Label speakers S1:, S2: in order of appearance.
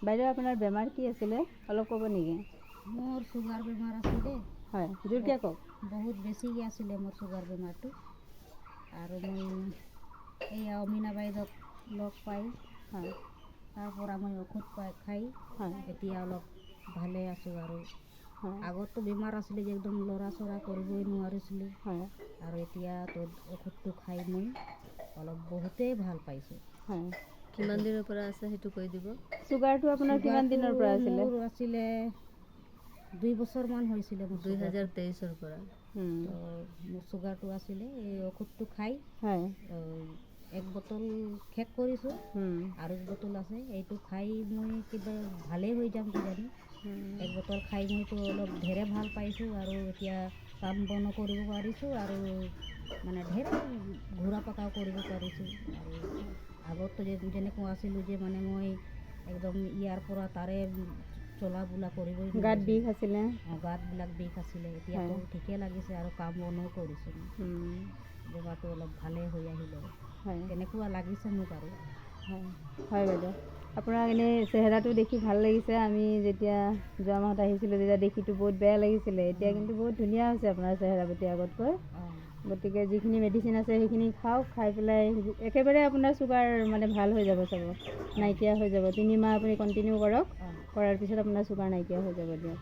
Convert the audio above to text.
S1: বাইদেউ আপোনাৰ বেমাৰ কি আছিলে অলপ ক'ব নেকি?
S2: মোৰ চুগাৰ বেমাৰ আছিলে।
S1: হয়, জোৰকৈ কওক।
S2: বহুত বেছিকৈ আছিলে মোৰ চুগাৰ বেমাৰটো। আৰু মই এই অমিনা বাইদেউক লগ পাই
S1: হয়
S2: তাৰ পৰা মই ঔষধ খাই
S1: হয়
S2: এতিয়া অলপ ভালে আছোঁ। আৰু
S1: হয়
S2: আগততো বেমাৰ আছিলে যে একদম লৰা চৰা কৰিবই নোৱাৰিছিলোঁ।
S1: হয়
S2: আৰু এতিয়া তো ঔষধটো খাই মই অলপ বহুতেই ভাল পাইছোঁ।
S1: হয়,
S3: কিমান দিনৰ পৰা আছে সেইটো কৈ দিব।
S1: চুগাৰটো আপোনাৰ কিমান দিনৰ পৰা আছিলে?
S2: মোৰ আছিলে 2 বছৰমান হৈছিলে মোৰ
S3: 2023-ৰ পৰা।
S2: তো মোৰ চুগাৰটো আছিলে। এই ঔষধটো খাই
S1: হয়
S2: 1 বটল শেষ কৰিছোঁ আৰু 1 বটল আছে। এইটো খাই মই কিবা ভালেই হৈ যাম কিজানি। 1 বটল খাই মইতো অলপ ঢেৰে ভাল পাইছোঁ। আৰু এতিয়া কাম বনো কৰিব পাৰিছোঁ আৰু মানে ঢেৰ ঘূৰা পকাও কৰিব পাৰিছোঁ। আৰু আগতো যেনেকুৱা আছিলোঁ যে মানে মই একদম ইয়াৰ পৰা তাৰে চলা বুলা কৰিবই
S1: গাত বিষ আছিলে।
S2: গাঁতবিলাক বিষ আছিলে। এতিয়াতো ঠিকে লাগিছে আৰু কাম বনো কৰিছোঁ। বেমাৰটো অলপ ভালেই হৈ আহিলে।
S1: হয়
S2: কেনেকুৱা লাগিছে মোক আৰু।
S1: হয় হয় বাইদেউ, আপোনাক এনেই চেহেৰাটো দেখি ভাল লাগিছে। আমি যেতিয়া যোৱা মাহত আহিছিলোঁ তেতিয়া দেখিতো বহুত বেয়া লাগিছিলে। এতিয়া কিন্তু বহুত ধুনীয়া হৈছে আপোনাৰ চেহেৰা পাতি আগতকৈ। গতিকে যিখিনি মেডিচিন আছে সেইখিনি খাওক, খাই পেলাই একেবাৰে আপোনাৰ চুগাৰ মানে ভাল হৈ যাব চাব, নাইকিয়া হৈ যাব। 3 মাহ আপুনি কণ্টিনিউ কৰক, কৰাৰ পিছত আপোনাৰ চুগাৰ নাইকিয়া হৈ যাব দিয়ক।